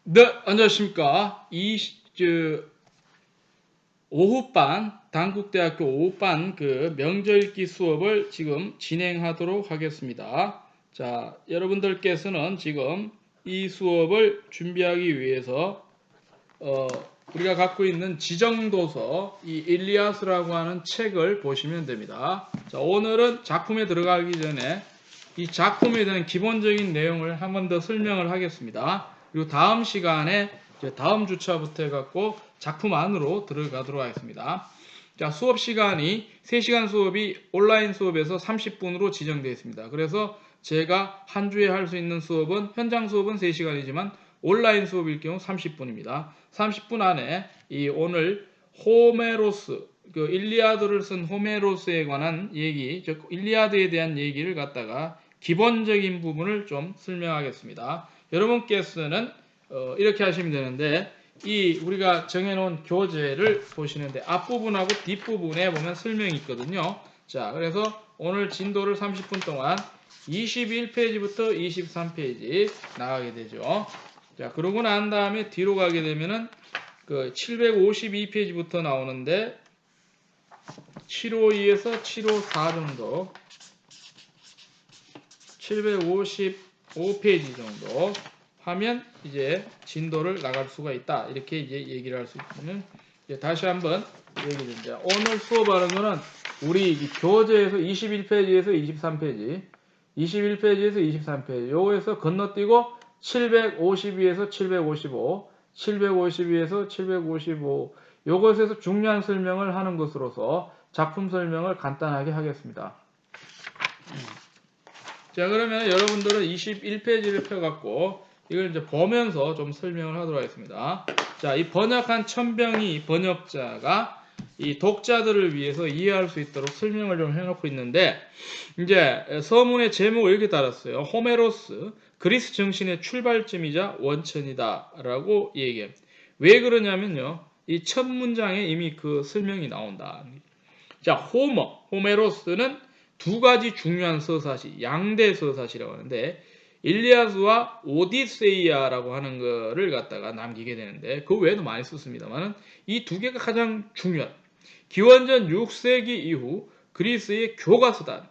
네, 안녕하십니까. 오후반, 단국대학교 오후반 그 명절 읽기 수업을 지금 진행하도록 하겠습니다. 자, 여러분들께서는 지금 이 수업을 준비하기 위해서, 어, 우리가 갖고 있는 지정도서, 이 일리아스라고 하는 책을 보시면 됩니다. 자, 오늘은 작품에 들어가기 전에 이 작품에 대한 기본적인 내용을 한 번 더 설명을 하겠습니다. 그리고 다음 시간에 다음 주차부터 해갖고 작품 안으로 들어가도록 하겠습니다. 자, 수업 시간이 3시간 수업이 온라인 수업에서 30분으로 지정되어 있습니다. 그래서 제가 한 주에 할 수 있는 수업은 현장 수업은 3시간이지만 온라인 수업일 경우 30분입니다. 30분 안에 이 오늘 호메로스 그 일리아드를 쓴 호메로스에 관한 얘기, 즉 일리아드에 대한 얘기를 갖다가 기본적인 부분을 좀 설명하겠습니다. 여러분께서는 이렇게 하시면 되는데 이 우리가 정해놓은 교재를 보시는데 앞부분하고 뒷부분에 보면 설명이 있거든요. 자, 그래서 오늘 진도를 30분 동안 21페이지부터 23페이지 나가게 되죠. 자, 그러고 난 다음에 뒤로 가게 되면은 그 752페이지부터 나오는데 752에서 754 정도 755페이지 정도 하면 이제 진도를 나갈 수가 있다. 이렇게 이제 얘기를 할 수 있는. 다시 한번 얘기드립니다. 오늘 수업하는 거는 우리 교재에서 21페이지에서 23페이지, 21페이지에서 23페이지, 요거에서 건너뛰고 752에서 755, 752에서 755, 요것에서 중요한 설명을 하는 것으로서 작품 설명을 간단하게 하겠습니다. 자, 그러면 여러분들은 21페이지를 펴갖고 이걸 이제 보면서 좀 설명을 하도록 하겠습니다. 자, 이 번역한 천병희 번역자가 이 독자들을 위해서 이해할 수 있도록 설명을 좀 해놓고 있는데, 이제 서문의 제목을 이렇게 달았어요. 호메로스, 그리스 정신의 출발점이자 원천이다 라고 얘기해요. 왜 그러냐면요, 이 첫 문장에 이미 그 설명이 나온다. 자, 호메로스는 두 가지 중요한 서사시, 양대 서사시라고 하는데, 일리아스와 오디세이아라고 하는 거를 갖다가 남기게 되는데, 그 외에도 많이 썼습니다만, 이 두 개가 가장 중요한, 기원전 6세기 이후 그리스의 교과서다.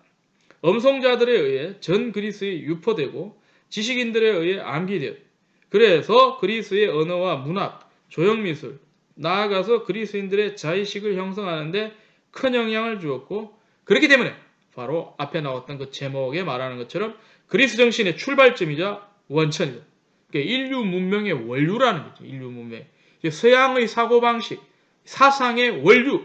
음성자들에 의해 전 그리스에 유포되고, 지식인들에 의해 암기되었다. 그래서 그리스의 언어와 문학, 조형미술, 나아가서 그리스인들의 자의식을 형성하는데 큰 영향을 주었고, 그렇기 때문에 바로 앞에 나왔던 그 제목에 말하는 것처럼 그리스 정신의 출발점이자 원천이다. 그러니까 인류 문명의 원류라는 거죠. 인류 문명. 서양의 사고방식, 사상의 원류.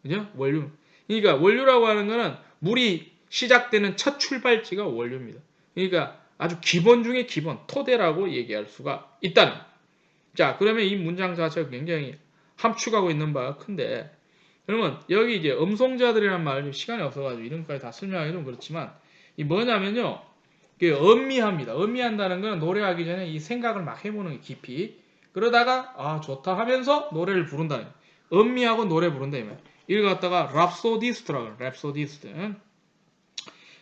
그죠? 원류. 그러니까 원류라고 하는 거는 물이 시작되는 첫 출발지가 원류입니다. 그러니까 아주 기본 중에 기본, 토대라고 얘기할 수가 있다는 거예요. 자, 그러면 이 문장 자체가 굉장히 함축하고 있는 바가 큰데, 그러면 여기 이제 음송자들이라는 말을 시간이 없어가지고 이런 것까지 다 설명하기 좀 그렇지만, 이 뭐냐면요, 음미합니다. 음미한다는 건 노래하기 전에 이 생각을 막 해보는 게 깊이. 그러다가 아 좋다 하면서 노래를 부른다는 거예요. 음미하고 노래 부른다 이 말이에요. 이걸 갖다가 랍소디스트라고 그래요. 랍소디스트.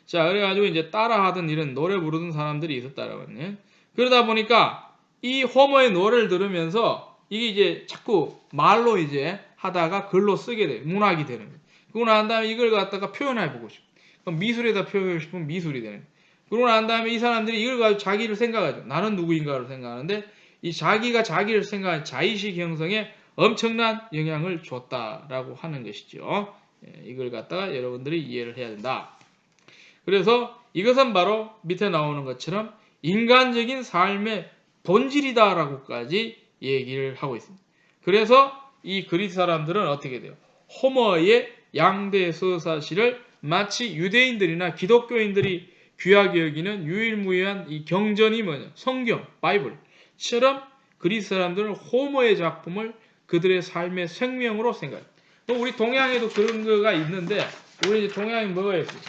자, 그래가지고 이제 따라하던 이런 노래 부르던 사람들이 있었다라고 하네. 그러다 보니까 이 호머의 노래를 들으면서 이게 이제 자꾸 말로 이제 하다가 글로 쓰게 돼요. 문학이 되는 거예요. 그러고 난 다음에 이걸 갖다가 표현해보고 싶어. 그럼 미술에다 표현하고 싶으면 미술이 되는 거예요. 그러고 난 다음에 이 사람들이 이걸 가지고 자기를 생각하죠. 나는 누구인가를 생각하는데 이 자기가 자기를 생각하는 자의식 형성에 엄청난 영향을 줬다라고 하는 것이죠. 이걸 갖다가 여러분들이 이해를 해야 된다. 그래서 이것은 바로 밑에 나오는 것처럼 인간적인 삶의 본질이다라고까지 얘기를 하고 있습니다. 그래서 이 그리스 사람들은 어떻게 돼요? 호머의 양대 서사시를 마치 유대인들이나 기독교인들이 귀하게 여기는 유일무이한 이 경전이 뭐냐? 성경, 바이블처럼 그리스 사람들은 호머의 작품을 그들의 삶의 생명으로 생각해요. 우리 동양에도 그런 거가 있는데, 우리 이제 동양에 뭐가 있어요?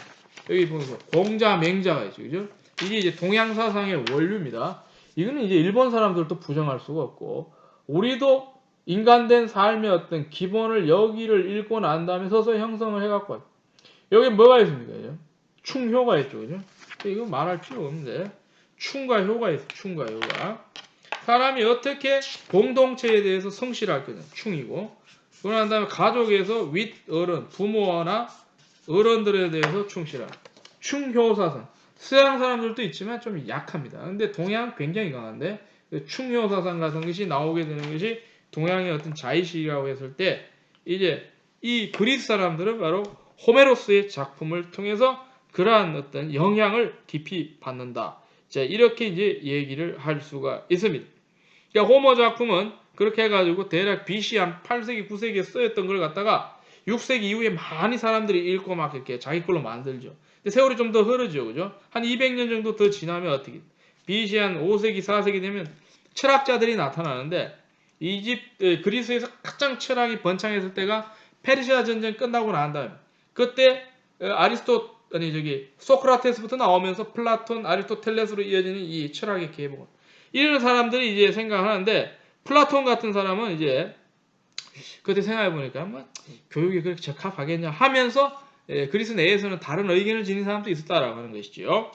여기 보면서 공자, 맹자가 있죠. 그죠? 이게 이제 동양 사상의 원류입니다. 이거는 이제 일본 사람들도 부정할 수가 없고, 우리도 인간된 삶의 어떤 기본을 여기를 읽고 난 다음에 서서 형성을 해갖고, 여기 뭐가 있습니까? 그죠? 충효가 있죠. 그죠? 이거 말할 필요 없는데, 충과 효가 있어. 충과 효가. 사람이 어떻게 공동체에 대해서 성실할 거냐. 충이고. 그러고 다음에 가족에서 윗어른, 부모나 어른들에 대해서 충실함. 충효사상. 서양 사람들도 있지만 좀 약합니다. 근데 동양 굉장히 강한데 충효사상 같은 것이 나오게 되는 것이 동양의 어떤 자의식이라고 했을 때 이제 이 그리스 사람들은 바로 호메로스의 작품을 통해서 그러한 어떤 영향을 깊이 받는다. 자, 이렇게 이제 얘기를 할 수가 있습니다. 그러니까 호모 작품은 그렇게 해가지고 대략 BC 한 8세기, 9세기에 쓰였던 걸 갖다가 6세기 이후에 많이 사람들이 읽고 막 이렇게 자기 걸로 만들죠. 근데 세월이 좀 더 흐르죠. 그죠? 한 200년 정도 더 지나면 어떻게, BC 한 5세기, 4세기 되면 철학자들이 나타나는데 그리스에서 가장 철학이 번창했을 때가 페르시아 전쟁 끝나고 난 다음에 그때 소크라테스부터 나오면서 플라톤, 아리스토텔레스로 이어지는 이 철학의 계보가 이런 사람들이 이제 생각하는데 플라톤 같은 사람은 이제 그때 생각해보니까 뭐 교육이 그렇게 적합하겠냐 하면서 그리스 내에서는 다른 의견을 지닌 사람도 있었다라고 하는 것이죠.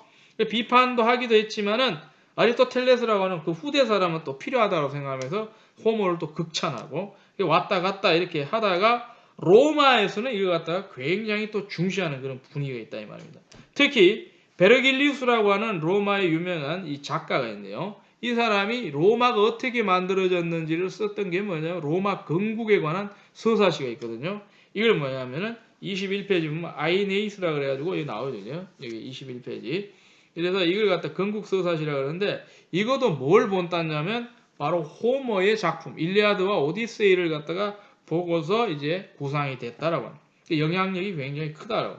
비판도 하기도 했지만은 아리스토텔레스라고 하는 그 후대 사람은 또 필요하다고 생각하면서 호모를 또 극찬하고 왔다 갔다 이렇게 하다가 로마에서는 이걸 갖다가 굉장히 또 중시하는 그런 분위기가 있다 이 말입니다. 특히 베르길리우스라고 하는 로마의 유명한 이 작가가 있네요. 이 사람이 로마가 어떻게 만들어졌는지를 썼던 게 뭐냐면 로마 건국에 관한 서사시가 있거든요. 이걸 뭐냐면은 21페이지 보면 아이네이스라 그래가지고 여기 나오거든요. 여기 21페이지. 그래서 이걸 갖다 건국 서사시라 그러는데 이것도 뭘 본땄냐면 바로 호모의 작품 일리아드와 오디세이를 갖다가 보고서 이제 구상이 됐다라고 합니다. 영향력이 굉장히 크다라고.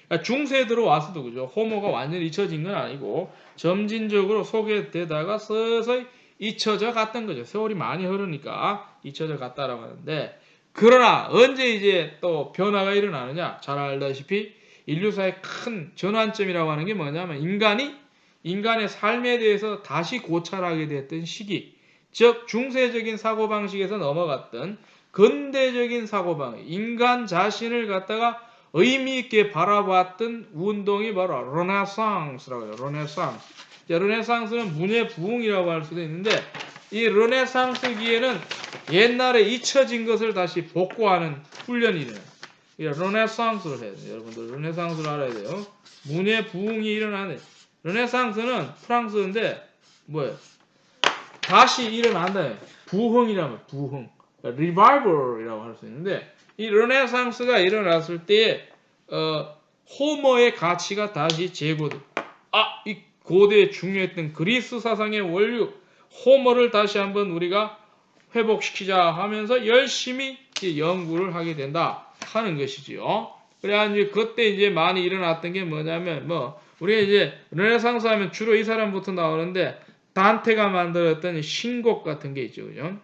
그러니까 중세에 들어와서도 그죠. 호모가 완전히 잊혀진 건 아니고 점진적으로 소개되다가 서서히 잊혀져 갔던 거죠. 세월이 많이 흐르니까 잊혀져 갔다라고 하는데 그러나 언제 이제 또 변화가 일어나느냐? 잘 알다시피 인류사의 큰 전환점이라고 하는 게 뭐냐면 인간의 삶에 대해서 다시 고찰하게 됐던 시기, 즉 중세적인 사고방식에서 넘어갔던 근대적인 사고방식, 인간 자신을 갖다가 의미 있게 바라봤던 운동이 바로 르네상스라고 해요. 르네상스는 문예 부흥이라고 할 수도 있는데 이 르네상스기에는 옛날에 잊혀진 것을 다시 복구하는 훈련이 일어나요. 르네상스를 해야 돼요. 여러분들 르네상스를 알아야 돼요. 문예 부흥이 일어나네. 르네상스는 프랑스인데 뭐예요? 다시 일어난다. 부흥이라면 부흥. 리바이벌이라고 할 수 있는데 이 르네상스가 일어났을 때 호모의 가치가 다시 제고돼. 이 고대에 중요했던 그리스 사상의 원류 호모를 다시 한번 우리가 회복시키자 하면서 열심히 연구를 하게 된다 하는 것이지요. 그래가지고 그때 이제 많이 일어났던 게 뭐냐면 우리가 이제 르네상스 하면 주로 이 사람부터 나오는데 단테가 만들었던 신곡 같은 게 있죠, 그죠?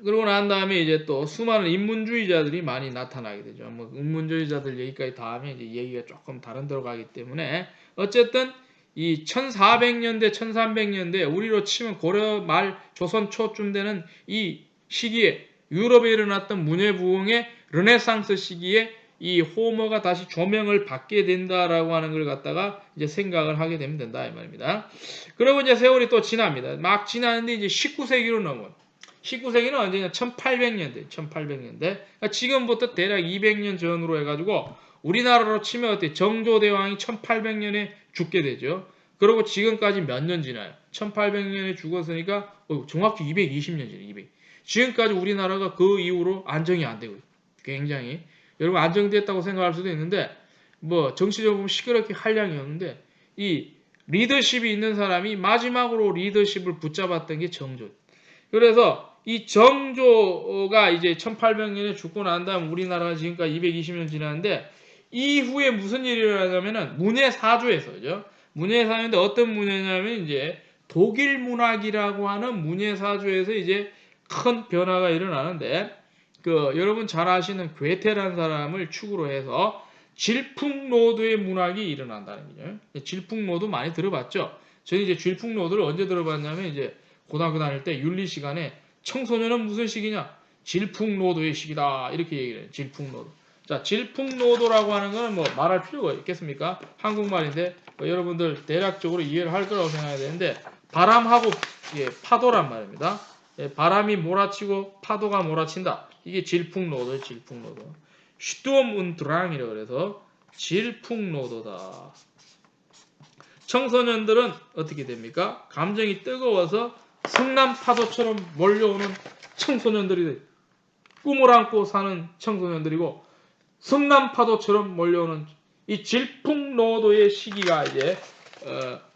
그러고 난 다음에 이제 또 수많은 인문주의자들이 많이 나타나게 되죠. 인문주의자들 얘기까지 다 하면 이제 얘기가 조금 다른 데로 가기 때문에 어쨌든 이 1400년대, 1300년대 우리로 치면 고려 말 조선 초쯤 되는 이 시기에 유럽에 일어났던 문예부흥의 르네상스 시기에 이 호모가 다시 조명을 받게 된다라고 하는 걸 갖다가 이제 생각을 하게 되면 된다 이 말입니다. 그리고 이제 세월이 또 지납니다. 막 지나는데 이제 19세기로 넘어요. 19세기는 언제냐? 1800년대. 그러니까 지금부터 대략 200년 전으로 해가지고 우리나라로 치면 어때? 정조대왕이 1800년에 죽게 되죠. 그리고 지금까지 몇 년 지나요? 1800년에 죽었으니까 정확히 220년 지나요. 200. 지금까지 우리나라가 그 이후로 안정이 안 되고 굉장히 여러분 안정됐다고 생각할 수도 있는데 정치적으로 보면 시끄럽게 한량이었는데 이 리더십이 있는 사람이 마지막으로 리더십을 붙잡았던 게 정조. 그래서 이 정조가 이제 1800년에 죽고 난 다음 우리나라가 지금까지 220년 지났는데 이후에 무슨 일이 일어나냐면은 문예사조에서 그죠? 문예사조인데 어떤 문예냐면 이제 독일 문학이라고 하는 문예사조에서 이제 큰 변화가 일어나는데 여러분 잘 아시는 괴테라는 사람을 축으로 해서 질풍노도의 문학이 일어난다는 거죠. 질풍노도 많이 들어봤죠? 저는 이제 질풍노도를 언제 들어봤냐면 이제 고등학교 다닐 때 윤리 시간에 청소년은 무슨 시기냐? 질풍노도의 시기다. 이렇게 얘기를 해요. 질풍노도. 자, 질풍노도라고 하는 거는 말할 필요가 있겠습니까? 한국말인데 여러분들 대략적으로 이해를 할 거라고 생각해야 되는데 바람하고 예, 파도란 말입니다. 예, 바람이 몰아치고 파도가 몰아친다. 이게 질풍노도예요. 질풍노도. 슈톰 운드랑이라고 그래서 질풍노도다. 청소년들은 어떻게 됩니까? 감정이 뜨거워서 성남 파도처럼 몰려오는 청소년들이 꿈을 안고 사는 청소년들이고 성남 파도처럼 몰려오는 이 질풍노도의 시기가 이제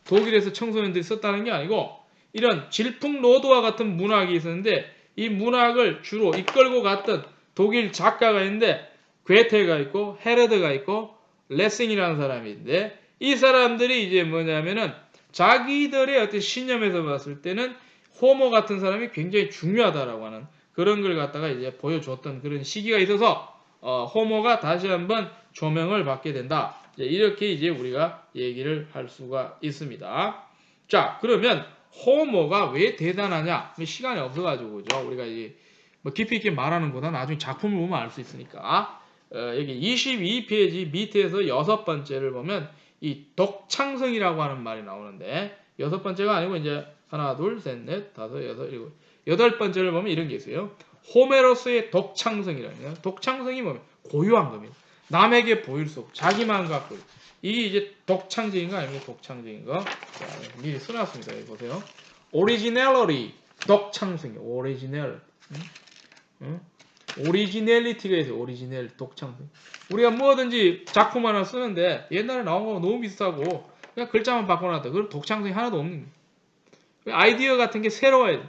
독일에서 청소년들이 썼다는 게 아니고 이런 질풍노도와 같은 문학이 있었는데 이 문학을 주로 이끌고 갔던 독일 작가가 있는데 괴테가 있고 헤르드가 있고 레싱이라는 사람이 있는데 이 사람들이 이제 뭐냐면은 자기들의 어떤 신념에서 봤을 때는 호모 같은 사람이 굉장히 중요하다라고 하는 그런 걸 갖다가 이제 보여줬던 그런 시기가 있어서 호모가 다시 한번 조명을 받게 된다. 이렇게 이제 우리가 얘기를 할 수가 있습니다. 자, 그러면 호모가 왜 대단하냐? 시간이 없어가지고 그죠? 우리가 이제 뭐 깊이 있게 말하는 것보다 나중에 작품을 보면 알 수 있으니까 여기 22페이지 밑에서 여섯 번째를 보면 이 독창성이라고 하는 말이 나오는데 여섯 번째가 아니고 이제 하나, 둘, 셋, 넷, 다섯, 여섯, 일곱, 여덟 번째를 보면 이런 게 있어요. 호메로스의 독창성이라는 거예요. 독창성이 뭐냐면 고유한 겁니다. 남에게 보일 수 없고 자기만 갖고 이게 이제 독창적인 거 아닙니까? 독창적인 거. 자, 미리 써놨습니다. 여기 보세요. 오리지널리 독창성이 오리지널. 오리지널리티가 있어요. 오리지널 독창성. 우리가 뭐든지 작품 하나 쓰는데 옛날에 나온 거 너무 비슷하고 그냥 글자만 바꿔놨다. 그럼 독창성이 하나도 없는 거예요. 아이디어 같은 게 새로워야 돼.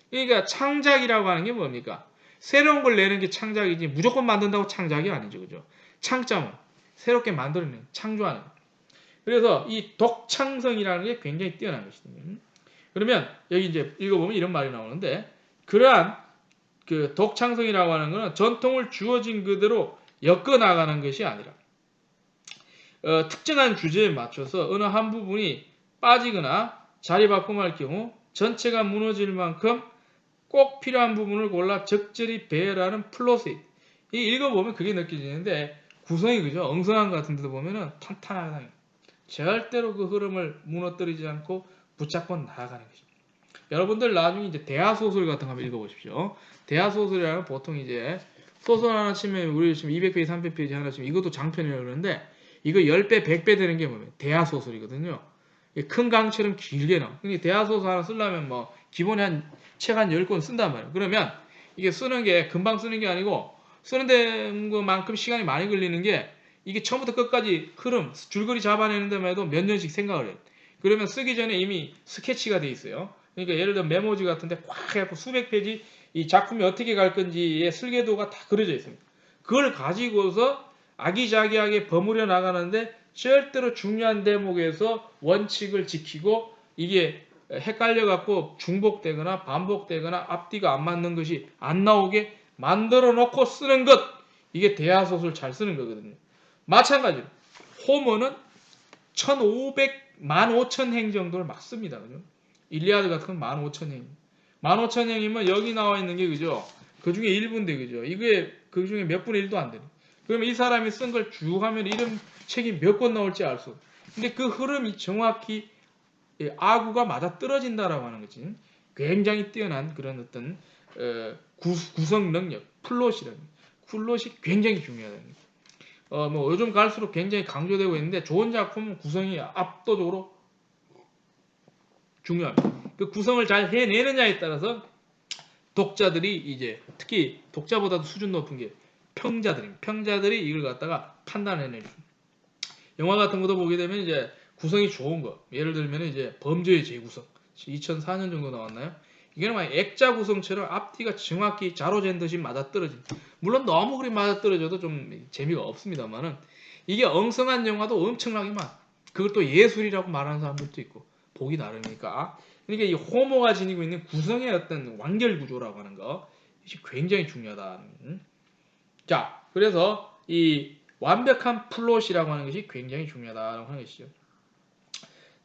그러니까 창작이라고 하는 게 뭡니까? 새로운 걸 내는 게 창작이지 무조건 만든다고 창작이 아니죠. 그죠? 창작은 새롭게 만들어내는 창조하는 거예요. 그래서 이 독창성이라는 게 굉장히 뛰어난 것이거든요. 그러면 여기 이제 읽어보면 이런 말이 나오는데 그러한 그 독창성이라고 하는 것은 전통을 주어진 그대로 엮어 나가는 것이 아니라 특정한 주제에 맞춰서 어느 한 부분이 빠지거나 자리 바꿈할 경우 전체가 무너질 만큼 꼭 필요한 부분을 골라 적절히 배열하는 플롯이 이 읽어보면 그게 느껴지는데 구성이 그죠? 엉성한 것 같은 데도 보면은 탄탄하게 절대로 그 흐름을 무너뜨리지 않고 붙잡고 나아가는 것입니다. 여러분들 나중에 이제 대하소설 같은 거 한번 읽어보십시오. 대하소설이라는 보통 이제 소설 하나 치면 우리 지금 200페이지, 300페이지 하나 치면 이것도 장편이라고 그러는데 이거 10배, 100배 되는 게 뭐냐면 대하소설이거든요. 큰 강처럼 길게 나와. 그러니까 대하소설 하나 쓰려면 뭐 기본에 한 책 한 10권 쓴단 말이에요. 그러면 이게 쓰는 게 금방 쓰는 게 아니고 쓰는 데만큼 시간이 많이 걸리는 게 이게 처음부터 끝까지 흐름, 줄거리 잡아내는 데만 해도 몇 년씩 생각을 해요. 그러면 쓰기 전에 이미 스케치가 돼 있어요. 그러니까 예를 들어 메모지 같은데 꽉 해갖고 수백 페이지 이 작품이 어떻게 갈 건지의 설계도가 다 그려져 있습니다. 그걸 가지고서 아기자기하게 버무려 나가는데 절대로 중요한 대목에서 원칙을 지키고 이게 헷갈려 갖고 중복되거나 반복되거나 앞뒤가 안 맞는 것이 안 나오게 만들어 놓고 쓰는 것 이게 대하소설 잘 쓰는 거거든요. 마찬가지로 호머는 15,000행 정도를 막 씁니다. 그죠? 일리아드 같은 건 15,000행. 15,000행이면 여기 나와 있는 게 그죠? 그 중에 1분인데 그죠? 이게 그 중에 몇 분의 1도 안 되네. 그러면 이 사람이 쓴 걸 쭉 하면 이런 책이 몇 권 나올지 알 수. 근데 그 흐름이 정확히 아구가 맞아 떨어진다라고 하는 거지. 굉장히 뛰어난 그런 어떤 구성 능력, 플롯이라는 플롯이 굉장히 중요하다는 거죠. 뭐 요즘 갈수록 굉장히 강조되고 있는데 좋은 작품은 구성이 압도적으로 중요합니다. 그 구성을 잘 해내느냐에 따라서 독자들이 이제 특히 독자보다도 수준 높은 게 평자들입니다. 평자들이 이걸 갖다가 판단해내죠. 영화 같은 것도 보게 되면 이제 구성이 좋은 거. 예를 들면 이제 범죄의 재구성. 2004년 정도 나왔나요? 이게 막 액자 구성처럼 앞뒤가 정확히 자로 잰 듯이 맞아떨어집니다. 물론 너무 그리 맞아떨어져도 좀 재미가 없습니다만은 이게 엉성한 영화도 엄청나게 많아. 그걸 또 예술이라고 말하는 사람들도 있고 보기 나름이니까. 그러니까 이 호모가 지니고 있는 구성의 어떤 완결 구조라고 하는 거 이게 굉장히 중요하다. 자, 그래서 이 완벽한 플롯이라고 하는 것이 굉장히 중요하다고 하는 것이죠.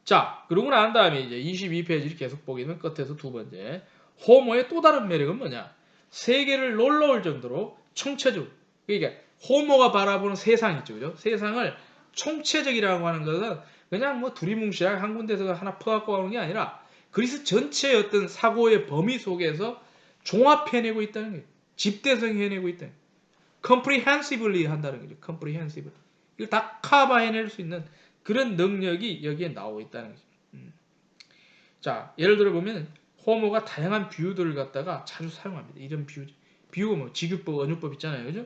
자, 그러고 난 다음에 이제 22페이지를 계속 보게 되면 끝에서 두 번째 호모의 또 다른 매력은 뭐냐? 세계를 놀라울 정도로 총체적. 그러니까 호모가 바라보는 세상 있죠, 그죠? 세상을 총체적이라고 하는 것은 그냥 뭐 두리뭉실하게 한 군데서 하나 퍼갖고 오는 게 아니라 그리스 전체의 어떤 사고의 범위 속에서 종합해내고 있다는 거예요. 집대성해내고 있다는 거예요. comprehensively 한다는 거죠. comprehensively. 이걸 다 커버해낼 수 있는 그런 능력이 여기에 나오고 있다는 거죠. 자, 예를 들어 보면 호모가 다양한 비유들을 갖다가 자주 사용합니다. 이런 비유가 뭐 지규법, 언유법 있잖아요. 그죠?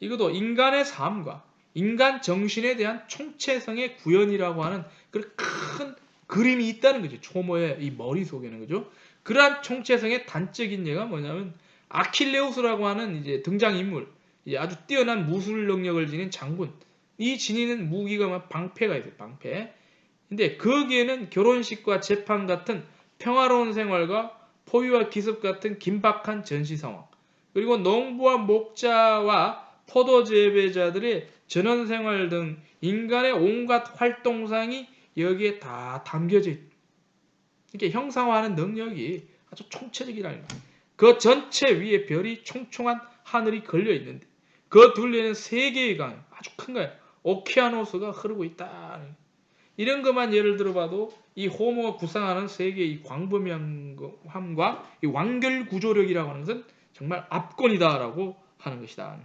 이것도 인간의 삶과 인간 정신에 대한 총체성의 구현이라고 하는 그런 큰 그림이 있다는 거죠. 호모의 이 머릿속에는. 그죠? 그러한 총체성의 단적인 예가 뭐냐면 아킬레우스라고 하는 이제 등장인물, 이제 아주 뛰어난 무술 능력을 지닌 장군. 이 지니는 무기가 방패가 있어요. 방패. 근데 거기에는 결혼식과 재판 같은 평화로운 생활과 포위와 기습 같은 긴박한 전시 상황, 그리고 농부와 목자와 포도 재배자들의 전원 생활 등 인간의 온갖 활동상이 여기에 다 담겨져 있다. 이렇게 형상화하는 능력이 아주 총체적이라는 거예요. 그 전체 위에 별이 총총한 하늘이 걸려 있는데 그 둘레는 세 개의 강, 아주 큰 거예요. 오키아노스가 흐르고 있다. 이런 것만 예를 들어봐도 이 호모가 구상하는 세계의 이 광범위함과 이 완결 구조력이라고 하는 것은 정말 압권이다라고 하는 것이다.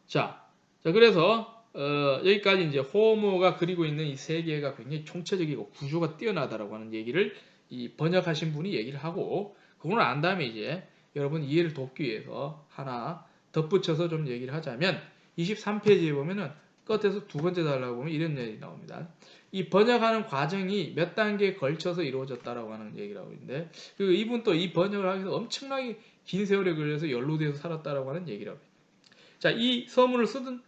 자, 그래서 여기까지 이제 호모가 그리고 있는 이 세계가 굉장히 총체적이고 구조가 뛰어나다라고 하는 얘기를 이 번역하신 분이 얘기를 하고, 그걸 안 다음에 이제 여러분 이해를 돕기 위해서 하나 덧붙여서 좀 얘기를 하자면 23페이지에 보면은 끝에서 두 번째 달라고 보면 이런 얘기 나옵니다. 이 번역하는 과정이 몇 단계에 걸쳐서 이루어졌다라고 하는 얘기라고 있는데, 그리고 이분 또 이 번역을 하기 위해서 엄청나게 긴 세월에 걸려서 연루돼서 살았다라고 하는 얘기라고 해요. 자, 이 서문을 쓰던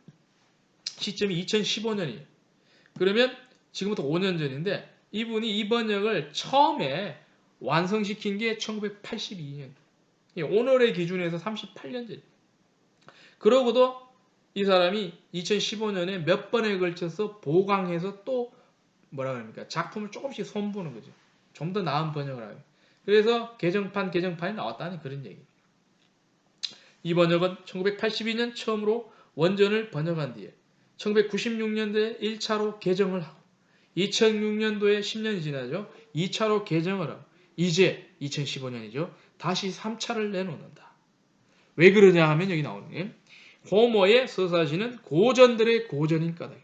시점이 2015년이에요. 그러면 지금부터 5년 전인데 이분이 이 번역을 처음에 완성시킨 게 1982년. 오늘의 기준에서 38년 전. 그러고도 이 사람이 2015년에 몇 번에 걸쳐서 보강해서 또 뭐라 그럽니까? 작품을 조금씩 손보는 거죠. 좀 더 나은 번역을 하고. 그래서 개정판이 나왔다는 그런 얘기. 이 번역은 1982년 처음으로 원전을 번역한 뒤에 1996년도에 1차로 개정을 하고 2006년도에 10년이 지나죠. 2차로 개정을 하고 이제 2015년이죠. 다시 3차를 내놓는다. 왜 그러냐 하면 여기 나오는 게 호모의 서사시는 고전들의 고전인 까닭.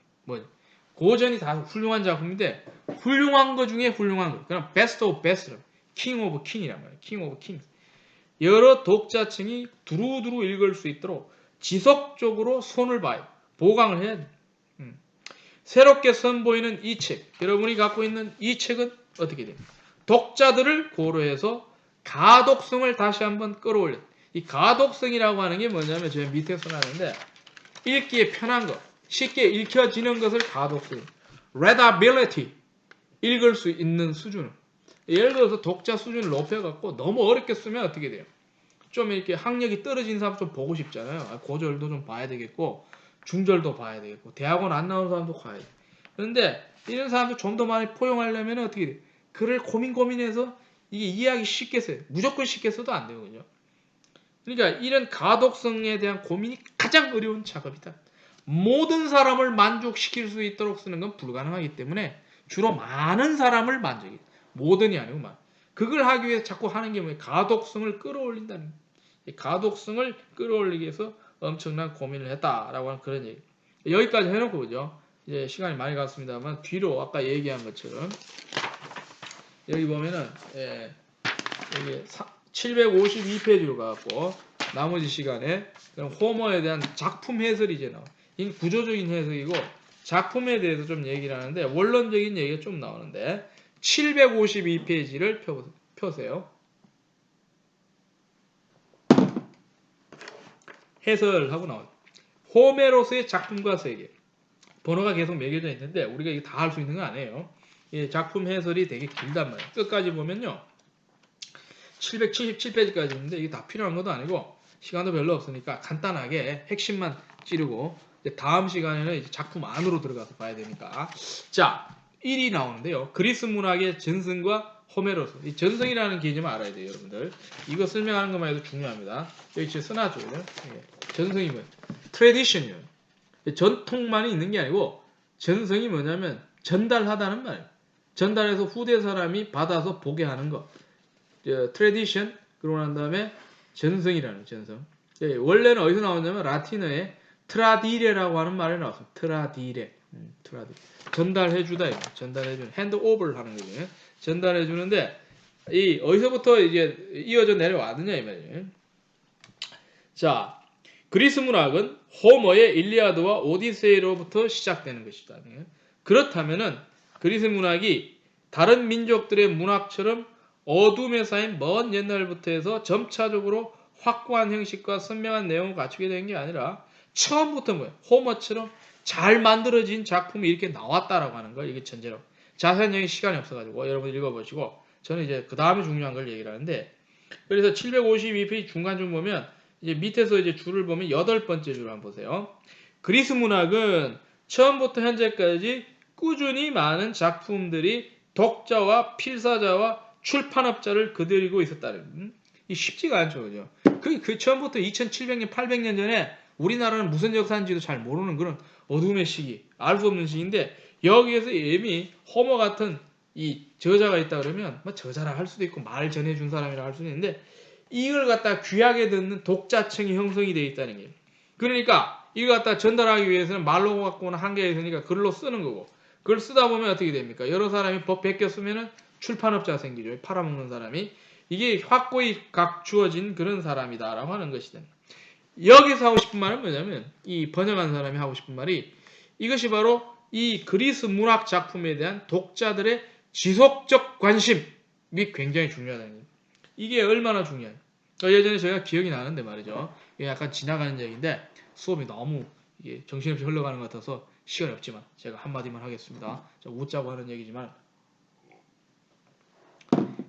고전이 다 훌륭한 작품인데 훌륭한 것 중에 훌륭한 것. 그냥 베스트 오브 베스트, 킹 오브 킹이란 말이에요. 킹 오브 킹. 여러 독자층이 두루두루 읽을 수 있도록 지속적으로 손을 봐요. 보강을 해야 돼. 새롭게 선보이는 이 책, 여러분이 갖고 있는 이 책은 어떻게 돼요? 독자들을 고려해서 가독성을 다시 한번 끌어올려. 이 가독성이라고 하는 게 뭐냐면 제가 밑에 써놨는데 읽기에 편한 것, 쉽게 읽혀지는 것을 가독성, readability, 읽을 수 있는 수준. 예를 들어서 독자 수준을 높여갖고 너무 어렵게 쓰면 어떻게 돼요? 좀 이렇게 학력이 떨어진 사람 좀 보고 싶잖아요. 고절도 좀 봐야 되겠고 중절도 봐야 되겠고 대학원 안 나온 사람도 봐야 돼. 그런데 이런 사람도 좀 더 많이 포용하려면 어떻게 돼? 글을 고민해서 이게 이해하기 쉽게 써요. 무조건 쉽게 써도 안 되거든요. 그러니까 이런 가독성에 대한 고민이 가장 어려운 작업이다. 모든 사람을 만족시킬 수 있도록 쓰는 건 불가능하기 때문에 주로 많은 사람을 만족해. 모든이 아니고 만. 그걸 하기 위해서 자꾸 하는 게 뭐예요? 가독성을 끌어올린다는 거예요. 가독성을 끌어올리기 위해서 엄청난 고민을 했다라고 하는 그런 얘기. 여기까지 해놓고 보죠. 이제 시간이 많이 갔습니다만 뒤로 아까 얘기한 것처럼 여기 보면은 여기 752페이지로 가갖고 나머지 시간에 그럼 호모에 대한 작품 해설이 이제 나와. 이 구조적인 해석이고 작품에 대해서 좀 얘기를 하는데 원론적인 얘기가 좀 나오는데 752페이지를 펴세요. 해설하고 나와요. 호메로스의 작품과 세계. 번호가 계속 매겨져 있는데 우리가 이게 다 할 수 있는 건 아니에요. 작품 해설이 되게 길단 말이에요. 끝까지 보면요. 777페이지까지 있는데 이게 다 필요한 것도 아니고 시간도 별로 없으니까 간단하게 핵심만 찌르고 다음 시간에는 이제 작품 안으로 들어가서 봐야 되니까. 자, 1이 나오는데요. 그리스 문학의 전승과 호메로스. 이 전승이라는 개념을 알아야 돼요, 여러분들. 이거 설명하는 것만 해도 중요합니다. 여기 지금 써놨죠. 전승이 뭐예요? 트래디션이에요. 전통만이 있는 게 아니고 전승이 뭐냐면 전달하다는 말이에요. 전달해서 후대 사람이 받아서 보게 하는 거. 트레디션, 그러고 난 다음에 전성이라는 전성. 원래는 어디서 나오냐면 라틴어에 트라디레라고 하는 말이 나왔습니다. 트라디레. 트라디. 전달해주다. 전달해주는. 핸드오버를 하는 거죠. 전달해주는데, 이 어디서부터 이제 이어져 내려왔느냐 이 말이에요. 자, 그리스 문학은 호머의 일리아드와 오디세이로부터 시작되는 것이다. 그렇다면은 그리스 문학이 다른 민족들의 문학처럼 어둠에 쌓인 먼 옛날부터 해서 점차적으로 확고한 형식과 선명한 내용을 갖추게 된 게 아니라 처음부터 뭐야? 호머처럼 잘 만들어진 작품이 이렇게 나왔다라고 하는 걸 이게 전제로. 자세한 시간이 없어가지고 여러분 읽어보시고 저는 이제 그 다음에 중요한 걸 얘기를 하는데 그래서 752페이지 중간쯤 보면 이제 밑에서 이제 줄을 보면 8번째 줄을 한번 보세요. 그리스 문학은 처음부터 현재까지 꾸준히 많은 작품들이 독자와 필사자와 출판업자를 거느리고 있었다는 이 쉽지가 않죠, 그죠? 그 처음부터 2700년, 800년 전에 우리나라는 무슨 역사인지도 잘 모르는 그런 어둠의 시기, 알 수 없는 시기인데 여기에서 이미 호머 같은 이 저자가 있다 그러면 뭐 저자라 할 수도 있고 말 전해준 사람이라 할 수도 있는데 이걸 갖다 귀하게 듣는 독자층이 형성이 되어 있다는 게 그러니까 이걸 갖다 전달하기 위해서는 말로 갖고는 한계가 있으니까 글로 쓰는 거고 그걸 쓰다 보면 어떻게 됩니까? 여러 사람이 법 베껴 쓰면은 출판업자가 생기죠. 팔아먹는 사람이 이게 확고히 갖추어진 그런 사람이다라고 하는 것이다. 여기서 하고 싶은 말은 뭐냐면 이 번역한 사람이 하고 싶은 말이 이것이 바로 이 그리스 문학 작품에 대한 독자들의 지속적 관심이 굉장히 중요하다는 거예요. 이게 얼마나 중요해요. 예전에 제가 기억이 나는데 말이죠. 이게 약간 지나가는 얘기인데 수업이 너무 이게 정신없이 흘러가는 것 같아서 시간이 없지만 제가 한마디만 하겠습니다. 웃자고 하는 얘기지만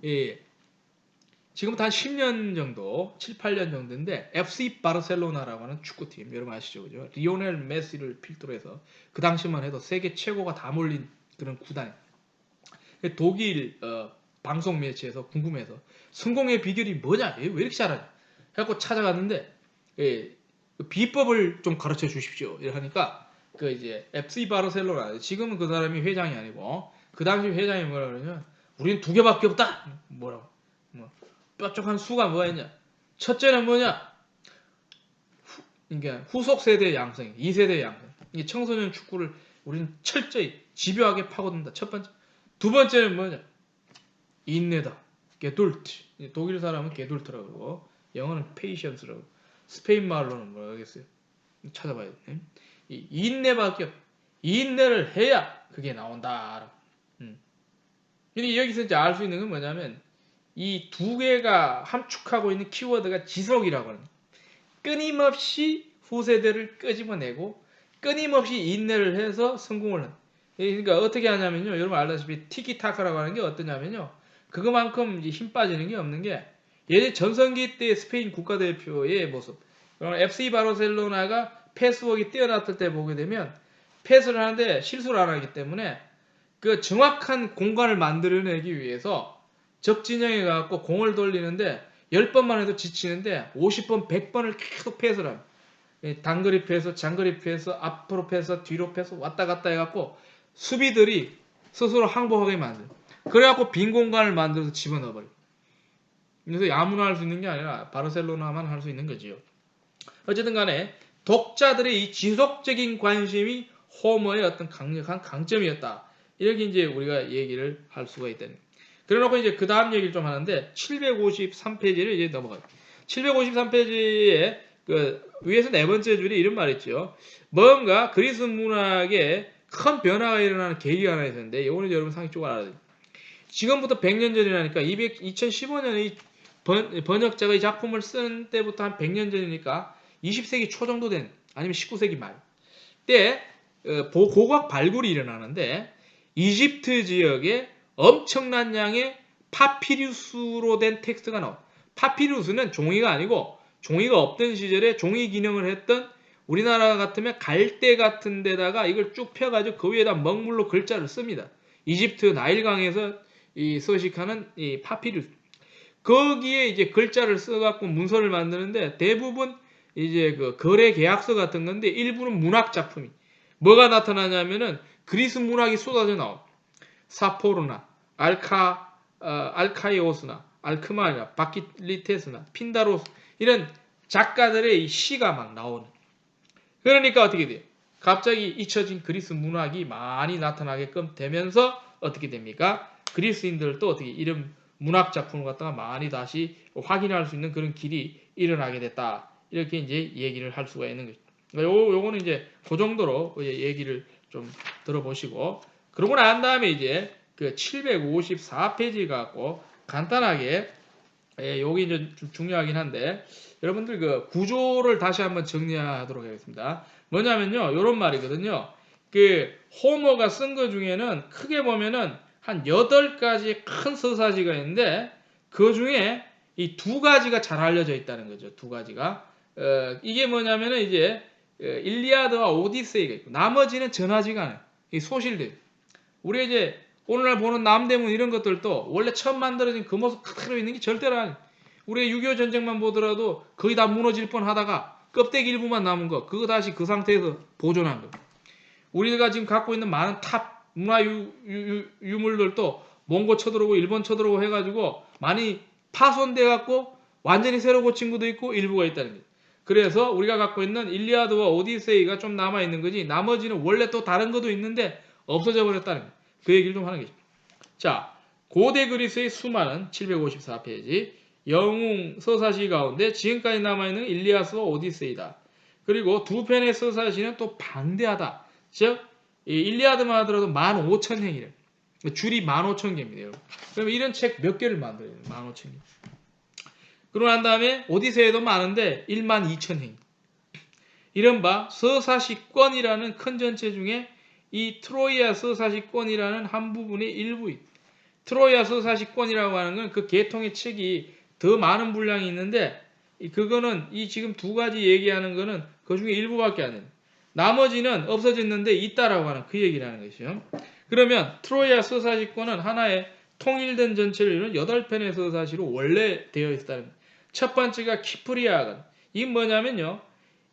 예, 지금부터 한 10년 정도, 7, 8년 정도인데 FC 바르셀로나라고 하는 축구팀 여러분 아시죠? 그죠? 리오넬 메시를 필두로 해서 그 당시만 해도 세계 최고가 다 몰린 그런 구단이에요. 독일 방송 매체에서 궁금해서 성공의 비결이 뭐냐? 왜 이렇게 잘하냐? 해갖고 찾아갔는데 예, 그 비법을 좀 가르쳐 주십시오. 이러니까 그 이제 FC 바르셀로나 지금은 그 사람이 회장이 아니고 그 당시 회장이 뭐라 그러냐면 우리는 두 개밖에 없다. 뭐라고? 뭐 뾰족한 수가 뭐가 있냐? 첫째는 뭐냐? 그러니까 후속 세대 양성, 2세대 양성. 이 청소년 축구를 우리는 철저히 집요하게 파고든다. 첫 번째. 두 번째는 뭐냐? 인내다. 게돌트. 독일 사람은 게돌트라고 그러고 영어는 페이션스라고. 스페인 말로는 뭐라고 하겠어요? 찾아봐야 돼. 이 인내밖에 없. 인내를 해야 그게 나온다. 근데 여기서 이제 알 수 있는 건 뭐냐면 이 두 개가 함축하고 있는 키워드가 지속이라고 하는 끊임없이 후세대를 끄집어내고 끊임없이 인내를 해서 성공을 하는 그러니까 어떻게 하냐면요 여러분 알다시피 티키타카라고 하는 게 어떠냐면요 그거만큼 이제 힘 빠지는 게 없는 게 예전 전성기 때 스페인 국가대표의 모습 FC 바르셀로나가 패스웍이 뛰어났을 때 보게 되면 패스를 하는데 실수를 안 하기 때문에 그 정확한 공간을 만들어내기 위해서 적진영에 가서 공을 돌리는데 10번만 해도 지치는데 50번, 100번을 계속 패스를 합니다. 단거리 패스, 장거리 패스, 앞으로 패스, 뒤로 패스 왔다 갔다 해갖고 수비들이 스스로 항복하게 만들어요. 그래갖고 빈 공간을 만들어서 집어넣어버려요. 그래서 아무나 할 수 있는 게 아니라 바르셀로나만 할 수 있는 거지요. 어쨌든 간에 독자들의 이 지속적인 관심이 호머의 어떤 강력한 강점이었다. 이렇게 이제 우리가 얘기를 할 수가 있다는 거예요. 그래놓고 이제 그 다음 얘기를 좀 하는데 753페이지를 이제 넘어가요. 753페이지에 그 위에서 네 번째 줄이 이런 말이 있죠. 뭔가 그리스 문학에 큰 변화가 일어나는 계기가 하나 있었는데 이거는 여러분 상식적으로 알아야 돼요. 지금부터 100년 전이라니까 2015년에 번역자가 이 작품을 쓴 때부터 한 100년 전이니까 20세기 초 정도 된 아니면 19세기 말 때 고고학 발굴이 일어나는데 이집트 지역에 엄청난 양의 파피루스로 된 텍스트가 나와요. 파피루스는 종이가 아니고 종이가 없던 시절에 종이 기능을 했던 우리나라 같으면 갈대 같은 데다가 이걸 쭉 펴가지고 그 위에다 먹물로 글자를 씁니다. 이집트 나일강에서 이 서식하는 이 파피루스. 거기에 이제 글자를 써갖고 문서를 만드는데 대부분 이제 그 거래 계약서 같은 건데 일부는 문학 작품이 뭐가 나타나냐면은 그리스 문학이 쏟아져 나옵니다. 사포르나, 알카이오스나, 알크마나, 바키리테스나, 핀다로스 이런 작가들의 이 시가 막 나오는. 그러니까 어떻게 돼요? 갑자기 잊혀진 그리스 문학이 많이 나타나게끔 되면서 어떻게 됩니까? 그리스인들도 어떻게 이런 문학 작품을 갖다가 많이 다시 확인할 수 있는 그런 길이 일어나게 됐다. 이렇게 이제 얘기를 할 수가 있는 거죠. 요거는 이제 그 정도로 얘기를 좀 들어보시고, 그러고 난 다음에 이제 그 754페이지 갖고 간단하게, 여기 이제 좀 중요하긴 한데, 여러분들 그 구조를 다시 한번 정리하도록 하겠습니다. 뭐냐면요, 요런 말이거든요. 그 호머가 쓴 거 중에는 크게 보면은 한 8가지 큰 서사시가 있는데, 그 중에 이 2가지가 잘 알려져 있다는 거죠. 2가지가. 이게 뭐냐면은 이제 일리아드와 오디세이가 있고, 나머지는 전하지가 않아요. 이 소실들. 우리 이제 오늘날 보는 남대문 이런 것들도 원래 처음 만들어진 그 모습 그대로 있는 게 절대로 아니에요. 우리 6.25 전쟁만 보더라도 거의 다 무너질 뻔 하다가 껍데기 일부만 남은 거, 그거 다시 그 상태에서 보존한 거. 우리가 지금 갖고 있는 많은 탑 문화 유물들도 몽고 쳐들어오고 일본 쳐들어오고 해가지고 많이 파손돼 갖고 완전히 새로 고친 것도 있고 일부가 있다는 거예요. 그래서 우리가 갖고 있는 일리아드와 오디세이가 좀 남아 있는 거지, 나머지는 원래 또 다른 것도 있는데 없어져 버렸다는 거예요. 그 얘기를 좀 하는 거죠. 자, 고대 그리스의 수많은 754페이지 영웅 서사시 가운데 지금까지 남아있는 일리아스와 오디세이다. 그리고 두 편의 서사시는 또 방대하다. 즉, 일리아드만 하더라도 15,000행이래. 줄이 15,000개입니다. 그럼 이런 책 몇 개를 만들어야 돼요? 15,000개. 그러고 난 다음에 오디세이도 많은데 12,000행. 이른바 서사시권이라는 큰 전체 중에 이 트로이아 서사시권이라는 한 부분의 일부입니다. 트로이아 서사시권이라고 하는 건 그 계통의 책이 더 많은 분량이 있는데, 그거는 이 지금 2가지 얘기하는 거는 그 중에 일부밖에 안 돼요. 나머지는 없어졌는데 있다라고 하는 그 얘기라는 것이죠. 그러면 트로이아 서사시권은 하나의 통일된 전체를 이루는 8편의 서사시로 원래 되어 있다는 거예요. 첫 번째가 키프리아건. 이게 뭐냐면요,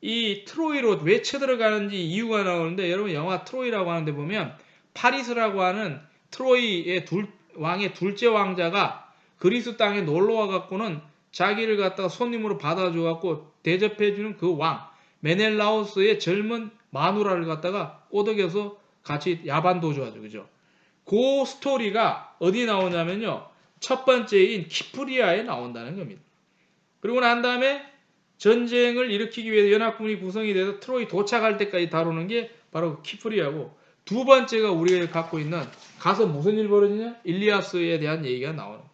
이 트로이로 왜 쳐들어가는지 이유가 나오는데, 여러분 영화 트로이라고 하는데 보면 파리스라고 하는 트로이의 왕의 둘째 왕자가 그리스 땅에 놀러 와갖고는 자기를 갖다가 손님으로 받아줘 갖고 대접해주는 그 왕 메넬라우스의 젊은 마누라를 갖다가 꼬덕여서 같이 야반 도주하죠. 그죠? 그 스토리가 어디 나오냐면요, 첫 번째인 키프리아에 나온다는 겁니다. 그리고 난 다음에 전쟁을 일으키기 위해서 연합군이 구성이 돼서 트로이 도착할 때까지 다루는 게 바로 키프리아고, 두 번째가 우리가 갖고 있는, 가서 무슨 일 벌어지냐? 일리아스에 대한 얘기가 나오는 거예요.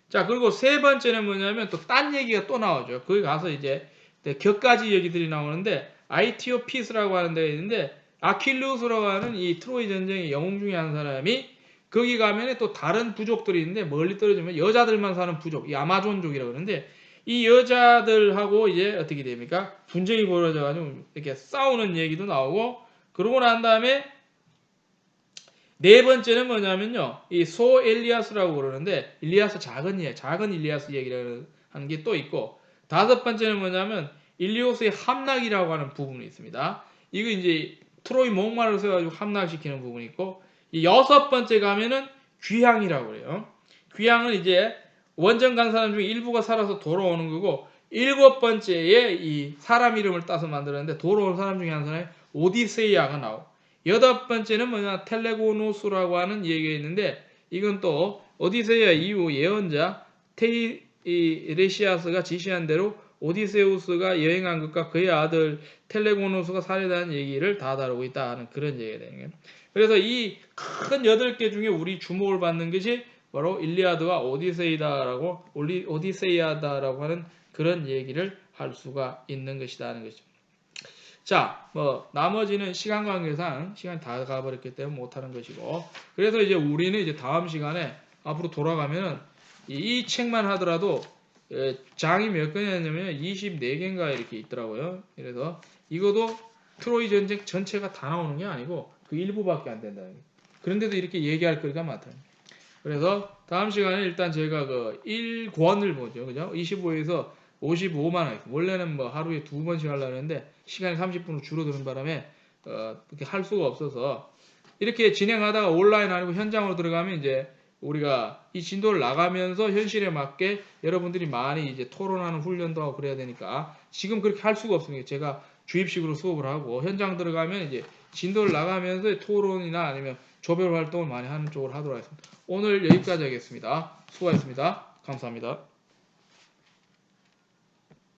자, 그리고 세 번째는 뭐냐면 또 딴 얘기가 또 나오죠. 거기 가서 이제 격가지 얘기들이 나오는데, 아이티오피스라고 하는 데가 있는데, 아킬루스라고 하는 이 트로이 전쟁의 영웅 중에 한 사람이 거기 가면 또 다른 부족들이 있는데, 멀리 떨어지면 여자들만 사는 부족, 이 아마존족이라고 그러는데, 이 여자들하고 이제 어떻게 됩니까? 분쟁이 벌어져가지고 이렇게 싸우는 얘기도 나오고, 그러고 난 다음에 네 번째는 뭐냐면요, 이 소 엘리아스라고 그러는데, 일리아스 작은 일리아스 얘기를 하는 게 또 있고, 다섯 번째는 뭐냐면 일리오스의 함락이라고 하는 부분이 있습니다. 이거 이제 트로이 목마를 써가지고 함락시키는 부분이 있고, 이 여섯 번째 가면은 귀향이라고 그래요. 귀향은 이제 원정 간 사람 중에 일부가 살아서 돌아오는 거고, 일곱 번째에 이 사람 이름을 따서 만들었는데 돌아온 사람 중에 한 사람이 오디세이아가 나오고, 여덟 번째는 뭐냐, 텔레고노스라고 하는 얘기가 있는데, 이건 또 오디세이아 이후 예언자 테이레시아스가 지시한 대로 오디세우스가 여행한 것과 그의 아들 텔레고노스가 살해당한 얘기를 다 다루고 있다 하는 그런 얘기가 되는 거예요. 그래서 이 큰 8개 중에 우리 주목을 받는 것이 바로 일리아드와 오디세이아다라고 하는 그런 얘기를 할 수가 있는 것이다 하는 것이죠. 자, 뭐 나머지는 시간 관계상 시간이 다 가버렸기 때문에 못하는 것이고, 그래서 이제 우리는 이제 다음 시간에 앞으로 돌아가면은 이 책만 하더라도 장이 몇 건이냐면 24개인가 이렇게 있더라고요. 그래서 이것도 트로이 전쟁 전체가 다 나오는 게 아니고 그 일부밖에 안 된다는 거예요. 그런데도 이렇게 얘기할 거리가 많다. 그래서 다음 시간에 일단 제가 그 1권을 보죠. 그죠? 25에서 55만 원. 원래는 뭐 하루에 2번씩 하려고 했는데 시간이 30분으로 줄어드는 바람에 그렇게 할 수가 없어서 이렇게 진행하다가 온라인 아니고 현장으로 들어가면 이제 우리가 이 진도를 나가면서 현실에 맞게 여러분들이 많이 이제 토론하는 훈련도 하고 그래야 되니까 지금 그렇게 할 수가 없습니다. 제가 주입식으로 수업을 하고 현장 들어가면 이제 진도를 나가면서 토론이나 아니면 조별 활동을 많이 하는 쪽으로 하도록 하겠습니다. 오늘 여기까지 하겠습니다. 수고하셨습니다. 감사합니다.